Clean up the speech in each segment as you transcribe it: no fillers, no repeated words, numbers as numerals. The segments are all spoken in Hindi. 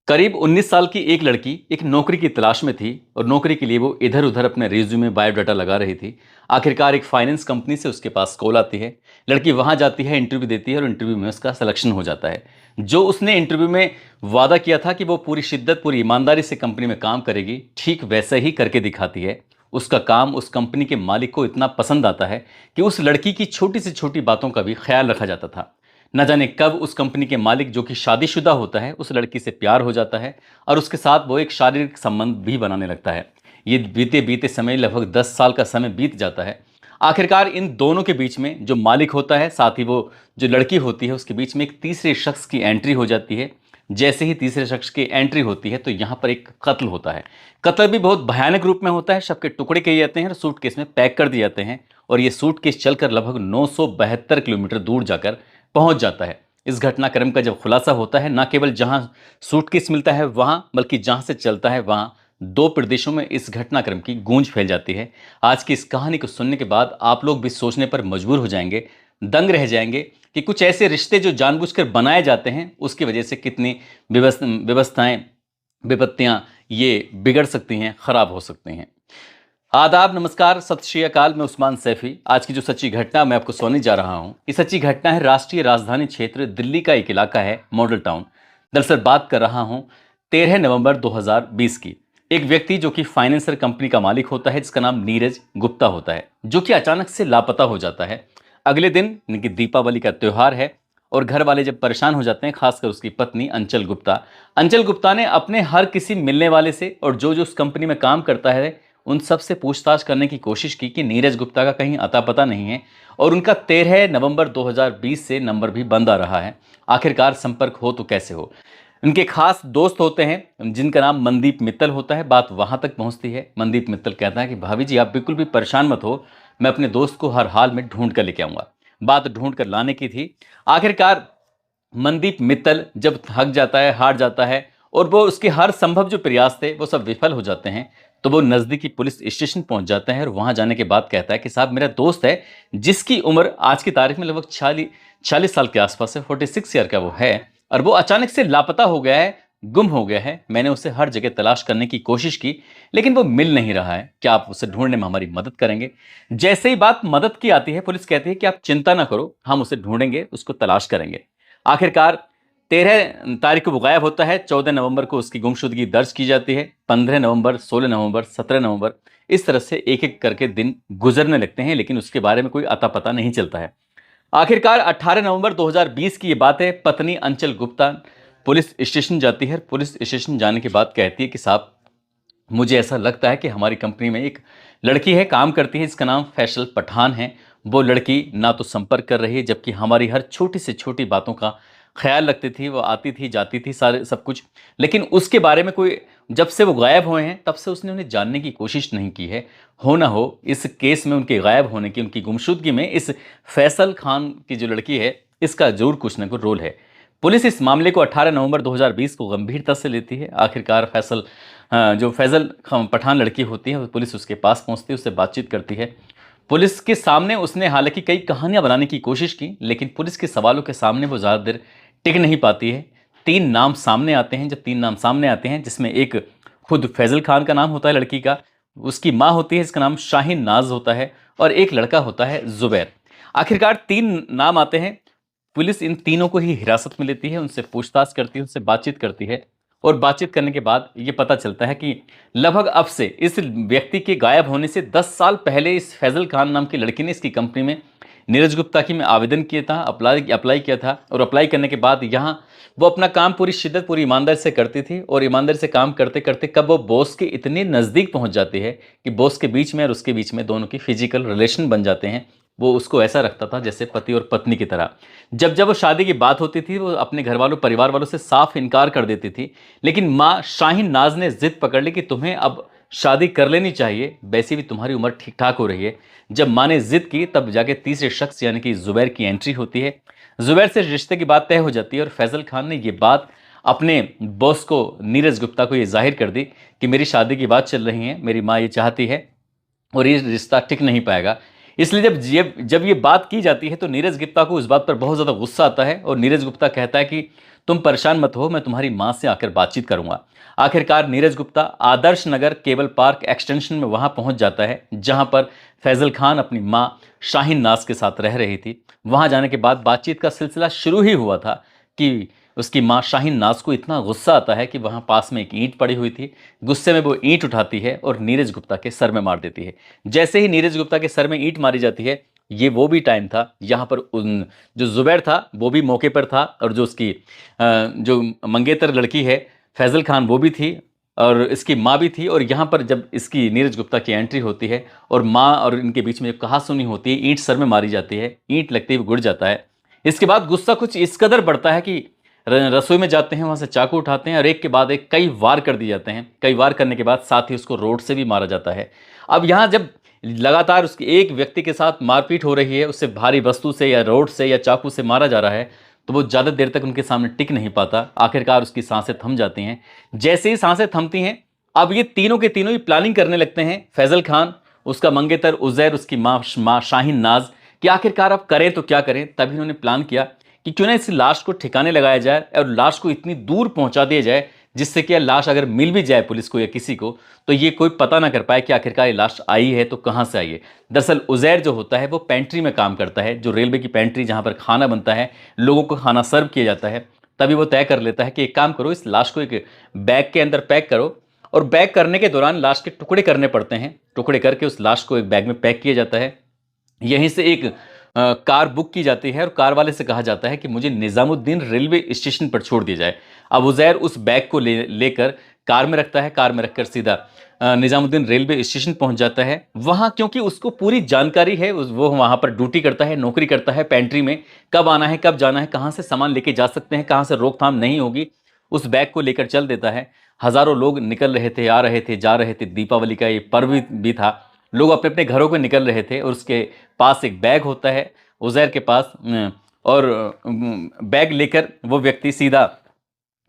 करीब 19 साल की एक लड़की एक नौकरी की तलाश में थी और नौकरी के लिए वो इधर उधर अपने रिज्यूमे बायोडाटा लगा रही थी। आखिरकार एक फाइनेंस कंपनी से उसके पास कॉल आती है। लड़की वहां जाती है, इंटरव्यू देती है और इंटरव्यू में उसका सिलेक्शन हो जाता है। जो उसने इंटरव्यू में वादा किया था कि वो पूरी शिद्दत पूरी ईमानदारी से कंपनी में काम करेगी, ठीक वैसे ही करके दिखाती है। उसका काम उस कंपनी के मालिक को इतना पसंद आता है कि उस लड़की की छोटी से छोटी बातों का भी ख्याल रखा जाता था। न जाने कब उस कंपनी के मालिक, जो कि शादीशुदा होता है, उस लड़की से प्यार हो जाता है और उसके साथ वो एक शारीरिक संबंध भी बनाने लगता है। ये बीते बीते समय लगभग 10 साल का समय बीत जाता है। आखिरकार इन दोनों के बीच में जो मालिक होता है, साथ ही वो जो लड़की होती है, उसके बीच में एक तीसरे शख्स की एंट्री हो जाती है। जैसे ही तीसरे शख्स की एंट्री होती है तो यहाँ पर एक कत्ल होता है। कत्ल भी बहुत भयानक रूप में होता है। शव के टुकड़े किए जाते हैं और सूटकेस में पैक कर दिए जाते हैं और ये सूटकेस चलकर लगभग 972 किलोमीटर दूर जाकर पहुंच जाता है। इस घटनाक्रम का जब खुलासा होता है, न केवल जहां सूटकेस मिलता है वहां, बल्कि जहां से चलता है वहां, दो प्रदेशों में इस घटनाक्रम की गूंज फैल जाती है। आज की इस कहानी को सुनने के बाद आप लोग भी सोचने पर मजबूर हो जाएंगे, दंग रह जाएंगे कि कुछ ऐसे रिश्ते जो जानबूझकर बनाए जाते हैं, उसकी वजह से कितनी व्यवस्थाएं, विपत्तियां ये बिगड़ सकती हैं, खराब हो सकती हैं। आदाब, नमस्कार, सत श्री अकाल। मैं उस्मान सैफी। आज की जो सच्ची घटना मैं आपको सुनाने जा रहा हूं, ये सच्ची घटना है राष्ट्रीय राजधानी क्षेत्र दिल्ली का एक इलाका है, मॉडल टाउन। दरअसल बात कर रहा हूं 13 नवंबर 2020 की। एक व्यक्ति जो कि फाइनेंसर कंपनी का मालिक होता है, जिसका नाम नीरज गुप्ता होता है, जो कि अचानक से लापता हो जाता है। अगले दिन यानी कि दीपावली का त्यौहार है और घर वाले जब परेशान हो जाते हैं, खासकर उसकी पत्नी अंचल गुप्ता ने अपने हर किसी मिलने वाले से और जो जो उस कंपनी में काम करता है, उन सब से पूछताछ करने की कोशिश की कि नीरज गुप्ता का कहीं अता पता नहीं है। और उनका 13 नवंबर 2020 से नंबर भी बंद आ रहा है। आखिरकार संपर्क हो तो कैसे हो। उनके खास दोस्त होते हैं जिनका नाम मनदीप मित्तल होता है। बात वहां तक पहुंचती है, मनदीप मित्तल कहता है कि भाभी जी, आप बिल्कुल भी परेशान मत हो, मैं अपने दोस्त को हर हाल में ढूंढ कर लेके आऊंगा। बात ढूंढ कर लाने की थी। आखिरकार मनदीप मित्तल जब थक जाता है, हार जाता है और वो उसके हर संभव जो प्रयास थे वो सब विफल हो जाते हैं, तो वो नज़दीकी पुलिस स्टेशन पहुंच जाता है और वहां जाने के बाद कहता है कि साहब, मेरा दोस्त है जिसकी उम्र आज की तारीख में लगभग 46 साल के आसपास है, 46 ईयर का वो है, और वो अचानक से लापता हो गया है, गुम हो गया है। मैंने उसे हर जगह तलाश करने की कोशिश की लेकिन वो मिल नहीं रहा है। क्या आप उसे ढूंढने में हमारी मदद करेंगे? जैसे ही बात मदद की आती है, पुलिस कहती है कि आप चिंता ना करो, हम उसे ढूंढेंगे, उसको तलाश करेंगे। आखिरकार 13 तारीख को वो गायब होता है। 14 नवंबर को उसकी गुमशुदगी दर्ज की जाती है। 15 नवंबर, 16 नवंबर, 17 नवंबर, इस तरह से एक एक करके दिन गुजरने लगते हैं, लेकिन उसके बारे में कोई अता पता नहीं चलता है। आखिरकार 18 नवंबर 2020 की ये बात है। पत्नी अंचल गुप्ता पुलिस स्टेशन जाती है। पुलिस स्टेशन जाने के बाद कहती है कि साहब, मुझे ऐसा लगता है कि हमारी कंपनी में एक लड़की है, काम करती है, जिसका नाम फैसल पठान है। वो लड़की ना तो संपर्क कर रही है, जबकि हमारी हर छोटी से छोटी बातों का ख्याल रखती थी। वो आती थी, जाती थी, सारे सब कुछ, लेकिन उसके बारे में कोई, जब से वो गायब हुए हैं तब से उसने उन्हें जानने की कोशिश नहीं की है। हो ना हो इस केस में उनके गायब होने की, उनकी गुमशुदगी में इस फैसल खान की जो लड़की है, इसका जरूर कुछ ना कुछ रोल है। पुलिस इस मामले को 18 नवंबर 2020 को गंभीरता से लेती है। आखिरकार जो फैजल पठान लड़की होती है, पुलिस उसके पास पहुंचती है, उससे बातचीत करती है। पुलिस के सामने उसने हालांकि कई कहानियां बनाने की कोशिश की, लेकिन पुलिस के सवालों के सामने वो ज़्यादा देर टिक नहीं पाती है। 3 नाम सामने आते हैं। जब 3 नाम सामने आते हैं, जिसमें एक खुद फैजल खान का नाम होता है लड़की का, उसकी माँ होती है जिसका नाम शाहीन नाज होता है, और एक लड़का होता है जुबैर। आखिरकार 3 नाम आते हैं। पुलिस इन तीनों को ही हिरासत में लेती है, उनसे पूछताछ करती है, उनसे बातचीत करती है, और बातचीत करने के बाद ये पता चलता है कि लगभग अब से इस व्यक्ति के गायब होने से 10 साल पहले इस फैजल खान नाम की लड़की ने इसकी कंपनी में नीरज गुप्ता की में आवेदन किया था, अप्लाई किया था, और अप्लाई करने के बाद यहाँ वो अपना काम पूरी शिद्दत, पूरी ईमानदारी से करती थी, और ईमानदारी से काम करते करते कब वो बॉस के इतने नज़दीक पहुंच जाती है कि बॉस के बीच में और उसके बीच में दोनों की फिजिकल रिलेशन बन जाते हैं। वो उसको ऐसा रखता था जैसे पति और पत्नी की तरह। जब जब वो शादी की बात होती थी, वो अपने घर वालों, परिवार वालों से साफ इनकार कर देती थी, लेकिन माँ शाहीन नाज ने जिद पकड़ ली कि तुम्हें अब शादी कर लेनी चाहिए, वैसे भी तुम्हारी उम्र ठीक ठाक हो रही है। जब माँ ने जिद की, तब जाके तीसरे शख्स यानी कि जुबैर की एंट्री होती है। जुबैर से रिश्ते की बात तय हो जाती है और फैजल खान ने ये बात अपने बॉस को, नीरज गुप्ता को, ये जाहिर कर दी कि मेरी शादी की बात चल रही है, मेरी माँ ये चाहती है और ये रिश्ता टिक नहीं पाएगा। इसलिए जब ये बात की जाती है तो नीरज गुप्ता को उस बात पर बहुत ज़्यादा गुस्सा आता है और नीरज गुप्ता कहता है कि तुम परेशान मत हो, मैं तुम्हारी माँ से आकर बातचीत करूंगा। आखिरकार Neeraj Gupta Adarsh Nagar cable park extension में वहां पहुंच जाता है जहां पर फैजल खान अपनी माँ शाहीन नाज के साथ रह रही थी। वहां जाने के बाद बातचीत का सिलसिला शुरू ही हुआ था कि उसकी माँ शाहीन नाज को इतना गुस्सा आता है कि वहां पास में एक ईंट पड़ी हुई थी। गुस्से में वो ईंट उठाती है और नीरज गुप्ता के सर में मार देती है। जैसे ही नीरज गुप्ता के सर में ईंट मारी जाती है, ये वो भी टाइम था यहाँ पर जो जुबैर था वो भी मौके पर था और जो उसकी जो मंगेतर लड़की है फैजल खान वो भी थी और इसकी माँ भी थी। और यहाँ पर जब इसकी नीरज गुप्ता की एंट्री होती है और माँ और इनके बीच में जब कहासुनी होती है, ईंट सर में मारी जाती है, ईंट लगते हुए गुड़ जाता है। इसके बाद गुस्सा कुछ इस कदर बढ़ता है कि रसोई में जाते हैं, वहाँ से चाकू उठाते हैं और एक के बाद एक कई वार कर दिए जाते हैं। कई वार करने के बाद साथ ही उसको रोड से भी मारा जाता है। अब यहाँ जब लगातार उसके एक व्यक्ति के साथ मारपीट हो रही है, उससे भारी वस्तु से या रोड से या चाकू से मारा जा रहा है, तो वो ज़्यादा देर तक उनके सामने टिक नहीं पाता। आखिरकार उसकी सांसें थम जाती हैं। जैसे ही सांसें थमती हैं, अब ये तीनों के तीनों ही प्लानिंग करने लगते हैं। फैजल खान, उसका मंगेतर उज़ैर, उसकी माँ शाहीन नाज, कि आखिरकार अब करें तो क्या करें। तभी उन्होंने प्लान किया कि क्यों ना इस लाश को ठिकाने लगाया जाए और लाश को इतनी दूर पहुंचा दिया जाए जिससे कि लाश अगर मिल भी जाए पुलिस को या किसी को तो ये कोई पता ना कर पाए कि आखिरकार ये लाश आई है तो कहाँ से आई है। दरअसल उज़ैर जो होता है वो पेंट्री में काम करता है, जो रेलवे की पेंट्री जहाँ पर खाना बनता है, लोगों को खाना सर्व किया जाता है। तभी वो तय कर लेता है कि एक काम करो, इस लाश को एक बैग के अंदर पैक करो। और बैग करने के दौरान लाश के टुकड़े करने पड़ते हैं। टुकड़े करके उस लाश को एक बैग में पैक किया जाता है। यहीं से एक कार बुक की जाती है और कार वाले से कहा जाता है कि मुझे निज़ामुद्दीन रेलवे स्टेशन पर छोड़ दिया जाए। अब उज़ैर उस बैग को लेकर कार में रखता है। कार में रखकर सीधा निज़ामुद्दीन रेलवे स्टेशन पहुंच जाता है। वहां क्योंकि उसको पूरी जानकारी है, वो वहां पर ड्यूटी करता है, नौकरी करता है पेंट्री में, कब आना है कब जाना है, कहाँ से सामान लेके जा सकते हैं, कहाँ से रोकथाम नहीं होगी, उस बैग को लेकर चल देता है। हजारों लोग निकल रहे थे, आ रहे थे, जा रहे थे। दीपावली का ये पर्व भी था। लोग अपने अपने घरों को निकल रहे थे और उसके पास एक बैग होता है उज़ैर के पास। और बैग लेकर वो व्यक्ति सीधा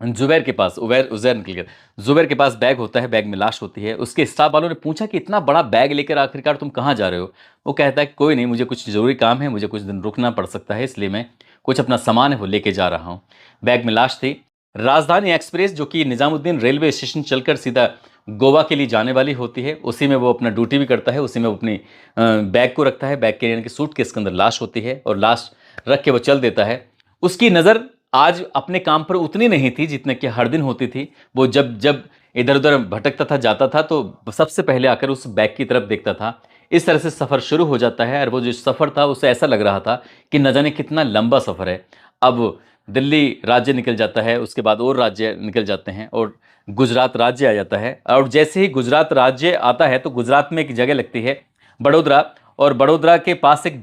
जुबैर के पास, उज़ैर निकल गया, जुबैर के पास बैग होता है, बैग में लाश होती है। उसके स्टाफ वालों ने पूछा कि इतना बड़ा बैग लेकर आखिरकार तुम कहाँ जा रहे हो। वो कहता है कोई नहीं, मुझे कुछ ज़रूरी काम है, मुझे कुछ दिन रुकना पड़ सकता है, इसलिए मैं कुछ अपना सामान है वो लेके जा रहा हूँ। बैग में लाश थी। राजधानी एक्सप्रेस जो कि निज़ामुद्दीन रेलवे स्टेशन चलकर सीधा गोवा के लिए जाने वाली होती है, उसी में वो अपना ड्यूटी भी करता है, उसी में वो अपनी बैग को रखता है। बैग के यानी कि सूटकेस के अंदर लाश होती है और लाश रख के वो चल देता है। उसकी नज़र आज अपने काम पर उतनी नहीं थी जितने कि हर दिन होती थी। वो जब जब इधर उधर भटकता था, जाता था, तो सबसे पहले आकर उस बैग की तरफ देखता था। इस तरह से सफ़र शुरू हो जाता है और वो जो सफ़र था उसे ऐसा लग रहा था कि न जाने कितना लंबा सफ़र है। अब दिल्ली राज्य निकल जाता है, उसके बाद और राज्य निकल जाते हैं और गुजरात राज्य आ जाता है। और जैसे ही गुजरात राज्य आता है तो गुजरात में एक जगह लगती है बड़ोदरा, और बड़ोदरा के पास एक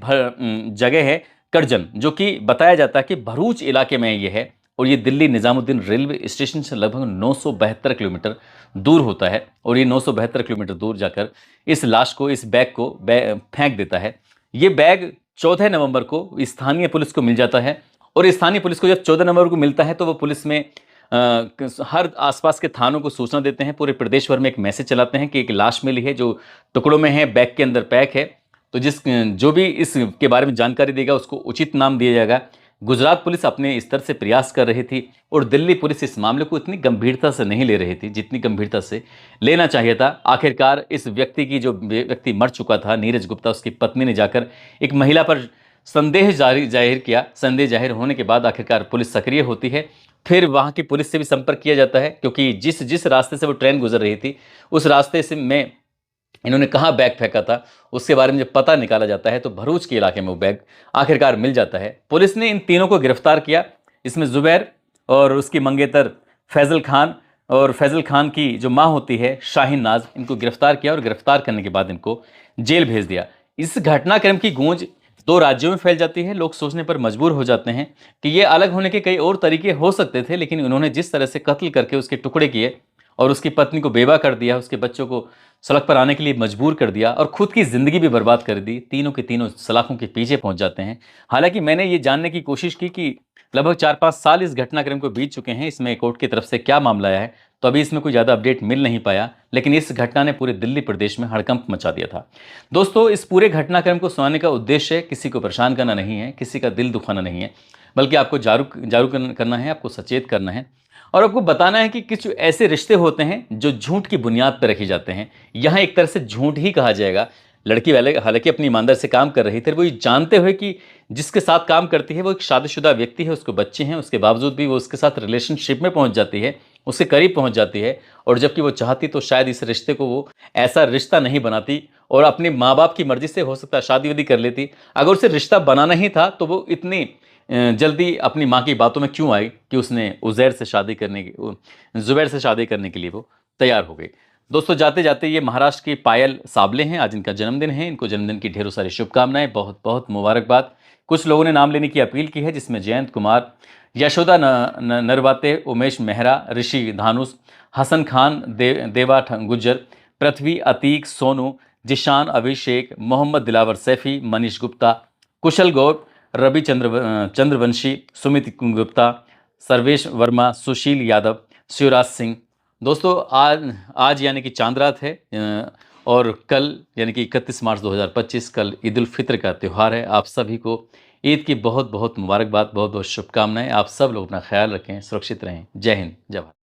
जगह है करजन, जो कि बताया जाता है कि भरूच इलाके में ये है। और ये दिल्ली निज़ामुद्दीन रेलवे स्टेशन से लगभग 972 किलोमीटर दूर होता है। और ये 972 किलोमीटर दूर जाकर इस लाश को, इस बैग को फेंक देता है। ये बैग 14 नवंबर को स्थानीय पुलिस को मिल जाता है। और स्थानीय पुलिस को जब 14 नवंबर को मिलता है तो वो पुलिस में हर आसपास के थानों को सूचना देते हैं, पूरे प्रदेश भर में एक मैसेज चलाते हैं कि एक लाश मिली है जो टुकड़ों में है, बैग के अंदर पैक है। तो जो भी इसके बारे में जानकारी देगा उसको उचित नाम दिया जाएगा। गुजरात पुलिस अपने स्तर से प्रयास कर रही थी और दिल्ली पुलिस इस मामले को इतनी गंभीरता से नहीं ले रही थी जितनी गंभीरता से लेना चाहिए था। आखिरकार इस व्यक्ति की, जो व्यक्ति मर चुका था नीरज गुप्ता, उसकी पत्नी ने जाकर एक महिला पर संदेह जाहिर किया। संदेह जाहिर होने के बाद आखिरकार पुलिस सक्रिय होती है। फिर वहाँ की पुलिस से भी संपर्क किया जाता है क्योंकि जिस रास्ते से वो ट्रेन गुजर रही थी उस रास्ते से में इन्होंने कहाँ बैग फेंका था उसके बारे में जब पता निकाला जाता है तो भरूच के इलाके में वो बैग आखिरकार मिल जाता है। पुलिस ने इन तीनों को गिरफ्तार किया। इसमें जुबैर और उसकी मंगेतर फैजल खान और फैजल खान की जो माँ होती है शाहीन नाज, इनको गिरफ्तार किया और गिरफ्तार करने के बाद इनको जेल भेज दिया। इस घटनाक्रम की गूंज 2 राज्यों में फैल जाती है। लोग सोचने पर मजबूर हो जाते हैं कि ये अलग होने के कई और तरीके हो सकते थे, लेकिन उन्होंने जिस तरह से कत्ल करके उसके टुकड़े किए और उसकी पत्नी को बेवा कर दिया, उसके बच्चों को सड़क पर आने के लिए मजबूर कर दिया और खुद की ज़िंदगी भी बर्बाद कर दी। तीनों के तीनों सलाखों के पीछे पहुंच जाते हैं। हालांकि मैंने ये जानने की कोशिश की कि लगभग 4-5 साल इस घटनाक्रम को बीत चुके हैं, इसमें कोर्ट की तरफ से क्या मामला आया है, तो अभी इसमें कोई ज़्यादा अपडेट मिल नहीं पाया। लेकिन इस घटना ने पूरे दिल्ली प्रदेश में हड़कंप मचा दिया था। दोस्तों, इस पूरे घटनाक्रम को सुनाने का उद्देश्य किसी को परेशान करना नहीं है, किसी का दिल दुखाना नहीं है, बल्कि आपको जागरूक करना है, आपको सचेत करना है और आपको बताना है कि कुछ ऐसे रिश्ते होते हैं जो झूठ की बुनियाद पर रखे जाते हैं। यहाँ एक तरह से झूठ ही कहा जाएगा। लड़की वाले हालांकि अपनी ईमानदार से काम कर रही थी, वो ये जानते हुए कि जिसके साथ काम करती है वो एक शादीशुदा व्यक्ति है, उसको बच्चे हैं, उसके बावजूद भी वो उसके साथ रिलेशनशिप में पहुंच जाती है, उसके करीब पहुंच जाती है। और जबकि वो चाहती तो शायद इस रिश्ते को वो ऐसा रिश्ता नहीं बनाती और अपने माँ बाप की मर्जी से हो सकता है शादी वादी कर लेती। अगर उसे रिश्ता बनाना ही था तो वो इतनी जल्दी अपनी माँ की बातों में क्यों आई कि उसने जुबैर से शादी करने के लिए वो तैयार हो गई। दोस्तों, जाते जाते ये महाराष्ट्र की पायल साबले हैं, आज इनका जन्मदिन है। इनको जन्मदिन की ढेरों सारी शुभकामनाएं, बहुत बहुत मुबारकबाद। कुछ लोगों ने नाम लेने की अपील की है, जिसमें जयंत कुमार, यशोदा नरवाते, उमेश मेहरा, ऋषि धानुष, हसन खान, देवा गुज्जर, पृथ्वी, अतीक, सोनू, जिशान, अभिषेक, मोहम्मद दिलावर सैफी, मनीष गुप्ता, कुशल गौर, रवि चंद्रवंशी, सुमित गुप्ता, सर्वेश वर्मा, सुशील यादव, शिवराज सिंह। दोस्तों, आज आज यानी कि चांद रात है और कल यानी कि 31 मार्च 2025 कल ईद उल फित्र का त्यौहार है। आप सभी को ईद की बहुत बहुत मुबारकबाद, बहुत बहुत शुभकामनाएं। आप सब लोग अपना ख्याल रखें, सुरक्षित रहें। जय हिंद, जय भारत।